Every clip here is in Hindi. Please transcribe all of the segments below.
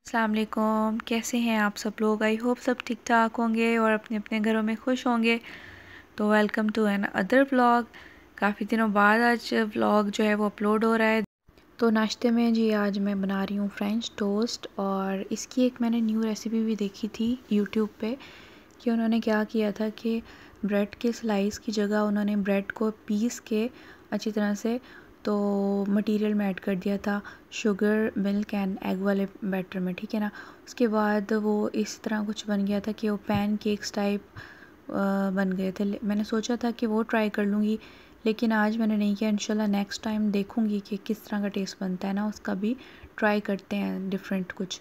अस्सलाम वालेकुम। कैसे हैं आप सब लोग? आई होप सब ठीक ठाक होंगे और अपने अपने घरों में खुश होंगे। तो welcome to another vlog. काफ़ी दिनों बाद आज व्लॉग जो है वो अपलोड हो रहा है। तो नाश्ते में जी आज मैं बना रही हूँ फ्रेंच टोस्ट, और इसकी एक मैंने न्यू रेसिपी भी देखी थी यूट्यूब पे कि उन्होंने क्या किया था कि ब्रेड के स्लाइस की जगह उन्होंने ब्रेड को पीस के अच्छी तरह से तो मटेरियल में ऐड कर दिया था शुगर मिल्क एंड एग वाले बैटर में, ठीक है ना। उसके बाद वो इस तरह कुछ बन गया था कि वो पैन केक्स टाइप बन गए थे। मैंने सोचा था कि वो ट्राई कर लूँगी, लेकिन आज मैंने नहीं किया। इंशाल्लाह नेक्स्ट टाइम देखूँगी कि किस तरह का टेस्ट बनता है ना, उसका भी ट्राई करते हैं डिफरेंट कुछ।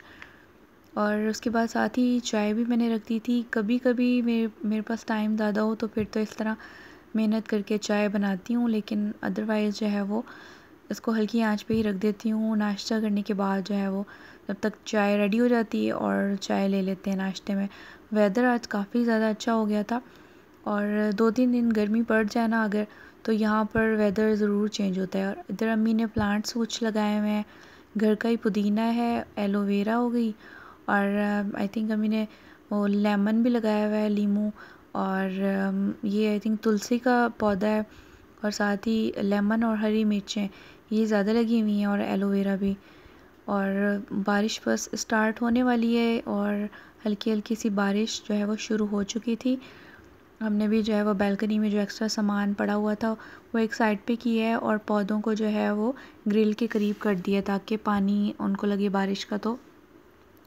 और उसके बाद साथ ही चाय भी मैंने रख दी थी। कभी कभी मेरे पास टाइम ज़्यादा हो तो फिर तो इस तरह मेहनत करके चाय बनाती हूँ, लेकिन अदरवाइज़ जो है वो इसको हल्की आंच पे ही रख देती हूँ। नाश्ता करने के बाद जो है वो जब तक चाय रेडी हो जाती है और चाय ले लेते हैं नाश्ते में। वेदर आज काफ़ी ज़्यादा अच्छा हो गया था, और 2-3 दिन गर्मी पड़ जाए ना अगर, तो यहाँ पर वेदर ज़रूर चेंज होता है। और इधर अम्मी ने प्लांट्स कुछ लगाए हुए हैं। घर का ही पुदीना है, एलोवेरा हो गई, और आई थिंक अम्मी ने वो लेमन भी लगाया हुआ है, लीमू, और ये आई थिंक तुलसी का पौधा है, और साथ ही लेमन और हरी मिर्चें ये ज़्यादा लगी हुई हैं, और एलोवेरा भी। और बारिश बस स्टार्ट होने वाली है, और हल्की हल्की सी बारिश जो है वो शुरू हो चुकी थी। हमने भी जो है वो बालकनी में जो एक्स्ट्रा सामान पड़ा हुआ था वो एक साइड पे किया है, और पौधों को जो है वो ग्रिल के करीब कर दिया ताकि पानी उनको लगे बारिश का तो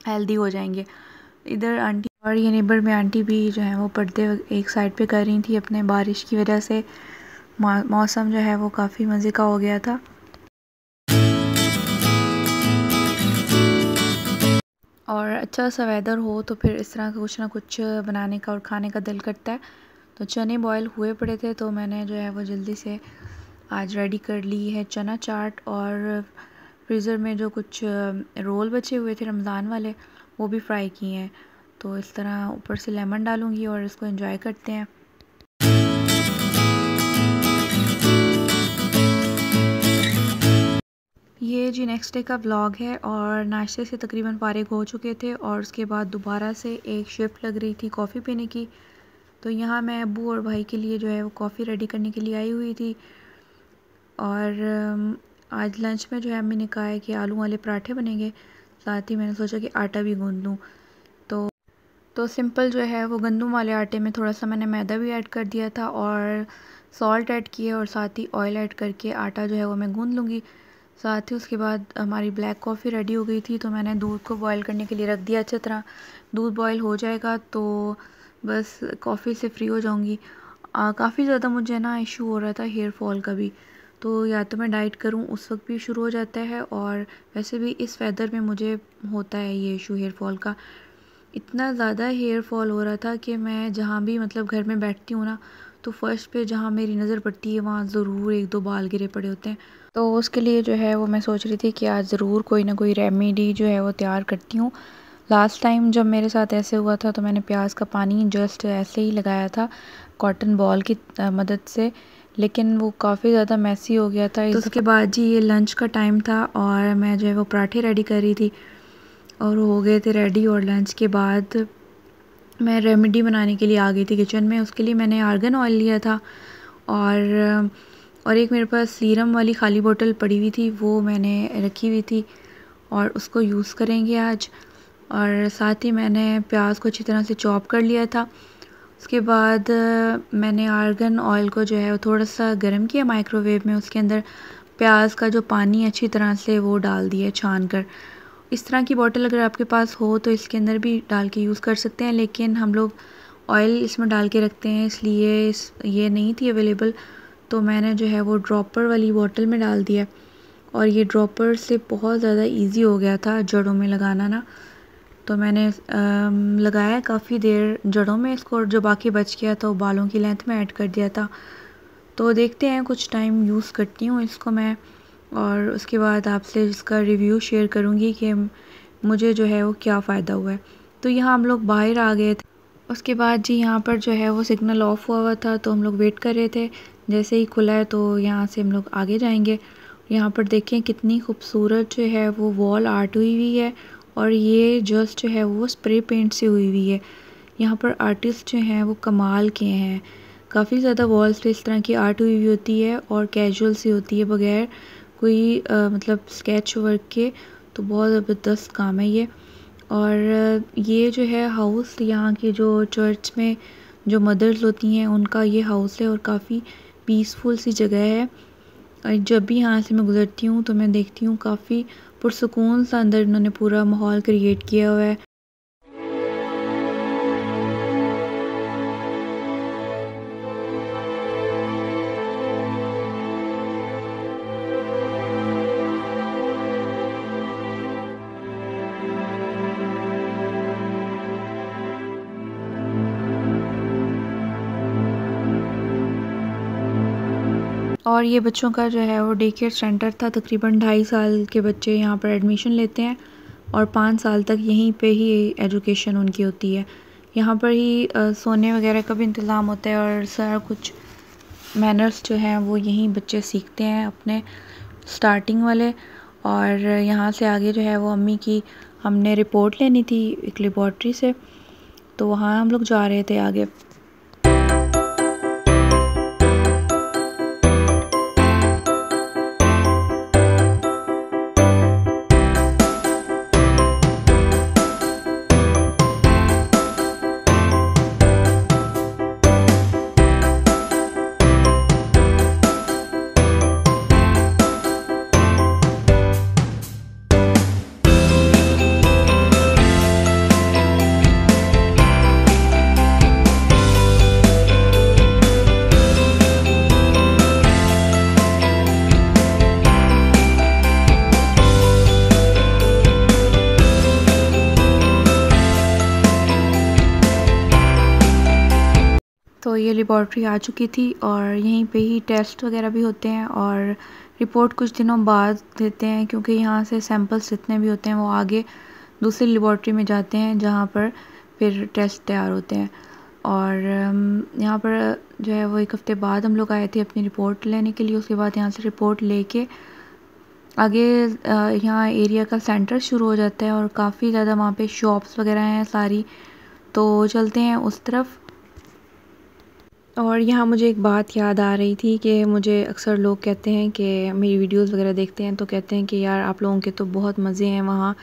हेल्दी हो जाएंगे। इधर आंटी और ये नेबर में आंटी भी जो है वो पर्दे एक साइड पे कर रही थी अपने, बारिश की वजह से मौसम जो है वो काफ़ी मज़े का हो गया था। और अच्छा सा वेदर हो तो फिर इस तरह का कुछ ना कुछ बनाने का और खाने का दिल करता है। तो चने बॉयल हुए पड़े थे तो मैंने जो है वो जल्दी से आज रेडी कर ली है चना चाट। और फ्रीज़र में जो कुछ रोल बचे हुए थे रमज़ान वाले वो भी फ्राई किए हैं। तो इस तरह ऊपर से लेमन डालूँगी और इसको एंजॉय करते हैं। ये जी नेक्स्ट डे का व्लॉग है, और नाश्ते से तकरीबन फारिग हो चुके थे, और उसके बाद दोबारा से एक शिफ्ट लग रही थी कॉफ़ी पीने की। तो यहाँ मैं अब्बू और भाई के लिए जो है वो कॉफ़ी रेडी करने के लिए आई हुई थी। और आज लंच में जो है अम्मी ने कहा है कि आलू वाले पराठे बनेंगे। साथ ही मैंने सोचा कि आटा भी गूँध लूँ। तो सिंपल जो है वो गंदम वाले आटे में थोड़ा सा मैंने मैदा भी ऐड कर दिया था, और सॉल्ट ऐड किया, और साथ ही ऑयल ऐड करके आटा जो है वो मैं गूँध लूँगी। साथ ही उसके बाद हमारी ब्लैक कॉफ़ी रेडी हो गई थी, तो मैंने दूध को बॉईल करने के लिए रख दिया अच्छी तरह। दूध बॉईल हो जाएगा तो बस कॉफ़ी से फ्री हो जाऊँगी। काफ़ी ज़्यादा मुझे ना इशू हो रहा था हेयर फॉल का भी, तो या तो मैं डाइट करूँ उस वक्त भी शुरू हो जाता है, और वैसे भी इस वेदर में मुझे होता है ये इशू हेयर फॉल का। इतना ज़्यादा हेयर फॉल हो रहा था कि मैं जहाँ भी मतलब घर में बैठती हूँ ना, तो फर्श पे जहाँ मेरी नज़र पड़ती है वहाँ ज़रूर 1-2 बाल गिरे पड़े होते हैं। तो उसके लिए जो है वो मैं सोच रही थी कि आज ज़रूर कोई ना कोई रेमेडी जो है वो तैयार करती हूँ। लास्ट टाइम जब मेरे साथ ऐसे हुआ था तो मैंने प्याज का पानी जस्ट ऐसे ही लगाया था कॉटन बॉल की मदद से, लेकिन वो काफ़ी ज़्यादा मैसी हो गया था। तो उसके बाद जी ये लंच का टाइम था, और मैं जो है वो पराठे रेडी कर रही थी, और हो गए थे रेडी। और लंच के बाद मैं रेमेडी बनाने के लिए आ गई थी किचन में। उसके लिए मैंने आर्गन ऑयल लिया था, और एक मेरे पास सीरम वाली खाली बोतल पड़ी हुई थी, वो मैंने रखी हुई थी, और उसको यूज़ करेंगे आज। और साथ ही मैंने प्याज को अच्छी तरह से चॉप कर लिया था। उसके बाद मैंने आर्गन ऑयल को जो है वो थोड़ा सा गर्म किया माइक्रोवेव में, उसके अंदर प्याज का जो पानी अच्छी तरह से वो डाल दिया छान कर। इस तरह की बोतल अगर आपके पास हो तो इसके अंदर भी डाल के यूज़ कर सकते हैं, लेकिन हम लोग ऑयल इसमें डाल के रखते हैं इसलिए ये नहीं थी अवेलेबल, तो मैंने जो है वो ड्रॉपर वाली बोतल में डाल दिया। और ये ड्रॉपर से बहुत ज़्यादा इजी हो गया था जड़ों में लगाना ना, तो मैंने लगाया काफ़ी देर जड़ों में इसको, और जो बाकी बच गया था वो बालों की लेंथ में ऐड कर दिया था। तो देखते हैं कुछ टाइम यूज़ करती हूँ इसको मैं, और उसके बाद आपसे इसका रिव्यू शेयर करूँगी कि मुझे जो है वो क्या फ़ायदा हुआ है। तो यहाँ हम लोग बाहर आ गए थे। उसके बाद जी यहाँ पर जो है वो सिग्नल ऑफ हुआ था, तो हम लोग वेट कर रहे थे। जैसे ही खुला है तो यहाँ से हम लोग आगे जाएंगे। यहाँ पर देखें कितनी खूबसूरत जो है वो वॉल आर्ट हुई हुई है, और ये जस्ट जो है वो स्प्रे पेंट से हुई हुई है। यहाँ पर आर्टिस्ट जो हैं वो कमाल के हैं। काफ़ी ज़्यादा वॉल्स पे इस तरह की आर्ट हुई हुई होती है और कैजुअल सी होती है, बगैर कोई मतलब स्केच वर्क के। तो बहुत ज़बरदस्त काम है ये। और ये जो है हाउस, यहाँ की जो चर्च में जो मदर्स होती हैं उनका ये हाउस है और काफ़ी पीसफुल सी जगह है। और जब भी यहाँ से मैं गुज़रती हूँ तो मैं देखती हूँ काफ़ी पुरसुकून सा अंदर इन्होंने पूरा माहौल क्रिएट किया हुआ है। और ये बच्चों का जो है वो डे केयर सेंटर था। तकरीबन 2.5 साल के बच्चे यहाँ पर एडमिशन लेते हैं और 5 साल तक यहीं पे ही एजुकेशन उनकी होती है। यहाँ पर ही सोने वगैरह का भी इंतज़ाम होता है और सारा कुछ मैनर्स जो हैं वो यहीं बच्चे सीखते हैं अपने स्टार्टिंग वाले। और यहाँ से आगे जो है वो अम्मी की हमने रिपोर्ट लेनी थी एक लेबॉर्ट्री से, तो वहाँ हम लोग जा रहे थे आगे। तो ये लेबॉर्ट्री आ चुकी थी और यहीं पे ही टेस्ट वगैरह भी होते हैं और रिपोर्ट कुछ दिनों बाद देते हैं, क्योंकि यहाँ से सैंपल्स जितने भी होते हैं वो आगे दूसरी लेबॉर्ट्री में जाते हैं जहाँ पर फिर टेस्ट तैयार होते हैं। और यहाँ पर जो है वो 1 हफ़्ते बाद हम लोग आए थे अपनी रिपोर्ट लेने के लिए। उसके बाद यहाँ से रिपोर्ट लेके आगे यहाँ एरिया का सेंटर शुरू हो जाता है और काफ़ी ज़्यादा वहाँ पे शॉप्स वगैरह हैं सारी, तो चलते हैं उस तरफ। और यहाँ मुझे एक बात याद आ रही थी कि मुझे अक्सर लोग कहते हैं कि मेरी वीडियोस वगैरह देखते हैं तो कहते हैं कि यार आप लोगों के तो बहुत मज़े हैं वहाँ,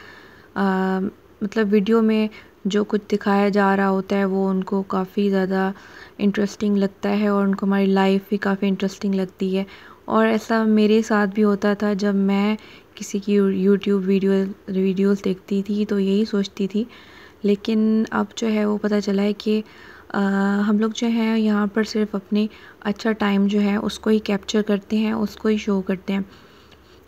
मतलब वीडियो में जो कुछ दिखाया जा रहा होता है वो उनको काफ़ी ज़्यादा इंटरेस्टिंग लगता है और उनको हमारी लाइफ भी काफ़ी इंटरेस्टिंग लगती है। और ऐसा मेरे साथ भी होता था जब मैं किसी की यूट्यूब वीडियोस देखती थी तो यही सोचती थी। लेकिन अब जो है वो पता चला है कि हम लोग जो है यहाँ पर सिर्फ अपनी अच्छा टाइम जो है उसको ही कैप्चर करते हैं, उसको ही शो करते हैं।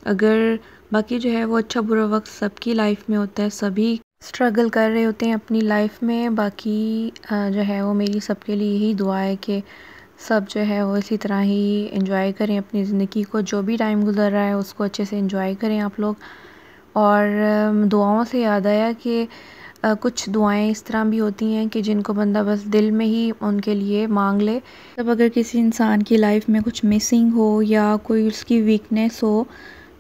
अगर बाकी जो है वो अच्छा बुरा वक्त सबकी लाइफ में होता है, सभी स्ट्रगल कर रहे होते हैं अपनी लाइफ में। बाकी जो है वो मेरी सबके लिए यही दुआ है कि सब जो है वो इसी तरह ही एंजॉय करें अपनी ज़िंदगी को, जो भी टाइम गुजर रहा है उसको अच्छे से एंजॉय करें आप लोग। और दुआओं से याद आया कि कुछ दुआएं इस तरह भी होती हैं कि जिनको बंदा बस दिल में ही उनके लिए मांग ले। तब अगर किसी इंसान की लाइफ में कुछ मिसिंग हो या कोई उसकी वीकनेस हो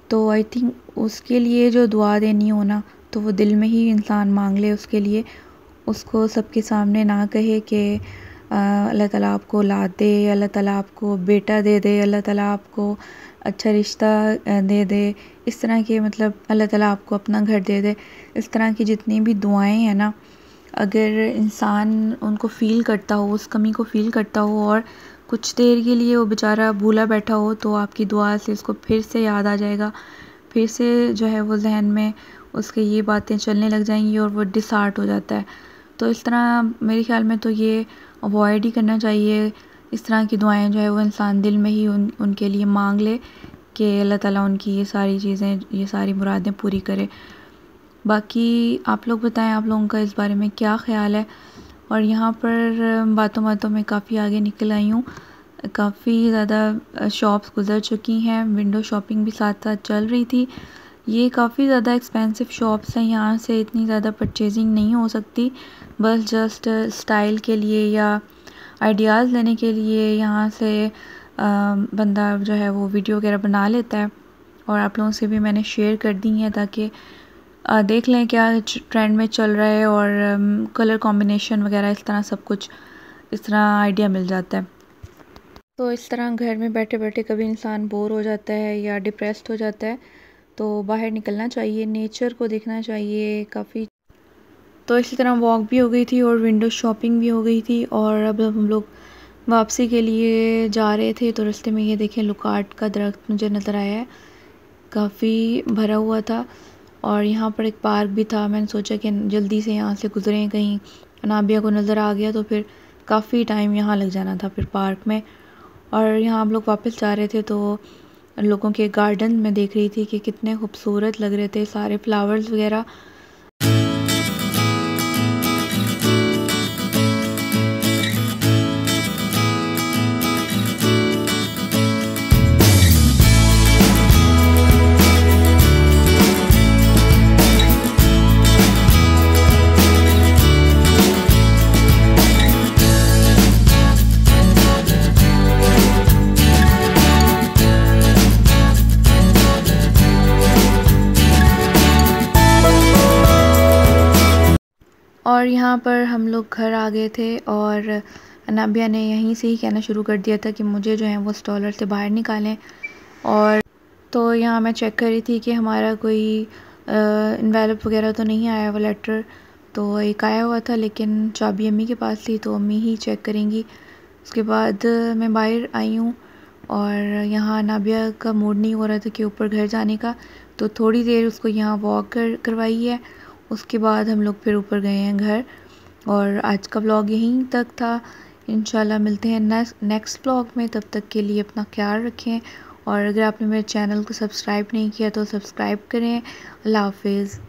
तो आई थिंक उसके लिए जो दुआ देनी हो ना, तो वो दिल में ही इंसान मांग ले उसके लिए, उसको सबके सामने ना कहे कि अल्लाह ताला आपको औलाद दे, अल्लाह ताला आपको बेटा दे दे, अल्लाह ताला आपको अच्छा रिश्ता दे दे, इस तरह के मतलब अल्लाह ताला आपको अपना घर दे दे। इस तरह की जितनी भी दुआएं हैं ना, अगर इंसान उनको फ़ील करता हो, उस कमी को फ़ील करता हो और कुछ देर के लिए वो बेचारा भूला बैठा हो, तो आपकी दुआ से उसको फिर से याद आ जाएगा, फिर से जो है वो जहन में उसके ये बातें चलने लग जाएंगी और वो डिसहार्ट हो जाता है। तो इस तरह मेरे ख्याल में तो ये अवॉइड ही करना चाहिए। इस तरह की दुआएं जो है वो इंसान दिल में ही उनके लिए मांग ले कि अल्लाह ताला उनकी ये सारी चीज़ें, ये सारी मुरादें पूरी करे। बाकी आप लोग बताएं आप लोगों का इस बारे में क्या ख़्याल है। और यहाँ पर बातों बातों में काफ़ी आगे निकल आई हूँ, काफ़ी ज़्यादा शॉप्स गुज़र चुकी हैं, विंडो शॉपिंग भी साथ साथ चल रही थी। ये काफ़ी ज़्यादा एक्सपेंसिव शॉप्स हैं, यहाँ से इतनी ज़्यादा परचेजिंग नहीं हो सकती। बस जस्ट स्टाइल के लिए या आइडियाज़ लेने के लिए यहाँ से बंदा जो है वो वीडियो वगैरह बना लेता है। और आप लोगों से भी मैंने शेयर कर दी है ताकि देख लें क्या ट्रेंड में चल रहा है, और कलर कॉम्बिनेशन वगैरह इस तरह सब कुछ इस तरह आइडिया मिल जाता है। तो इस तरह घर में बैठे बैठे कभी इंसान बोर हो जाता है या डिप्रेस्ड हो जाता है तो बाहर निकलना चाहिए, नेचर को देखना चाहिए काफ़ी। तो इसी तरह वॉक भी हो गई थी और विंडो शॉपिंग भी हो गई थी। और अब हम लोग वापसी के लिए जा रहे थे तो रास्ते में ये देखें लुकाट का दरख्त मुझे नज़र आया है, काफ़ी भरा हुआ था। और यहाँ पर एक पार्क भी था, मैंने सोचा कि जल्दी से यहाँ से गुजरें, कहीं अनाबिया को नज़र आ गया तो फिर काफ़ी टाइम यहाँ लग जाना था फिर पार्क में। और यहाँ हम लोग वापस जा रहे थे तो लोगों के गार्डन में देख रही थी कि कितने खूबसूरत लग रहे थे सारे फ्लावर्स वगैरह। और यहाँ पर हम लोग घर आ गए थे और अनाबिया ने यहीं से ही कहना शुरू कर दिया था कि मुझे जो है वो स्टॉलर से बाहर निकालें। और तो यहाँ मैं चेक कर रही थी कि हमारा कोई इन्वेलप वगैरह तो नहीं आया वो लेटर। तो एक आया हुआ था लेकिन चाबी अम्मी के पास थी तो अम्मी ही चेक करेंगी। उसके बाद मैं बाहर आई हूँ और यहाँ अनाबिया का मूड नहीं हो रहा था कि ऊपर घर जाने का, तो थोड़ी देर उसको यहाँ वॉक करवाई है। उसके बाद हम लोग फिर ऊपर गए हैं घर। और आज का व्लॉग यहीं तक था। इंशाल्लाह मिलते हैं नेक्स्ट व्लॉग में, तब तक के लिए अपना ख्याल रखें। और अगर आपने मेरे चैनल को सब्सक्राइब नहीं किया तो सब्सक्राइब करें। अल्लाह हाफिज़।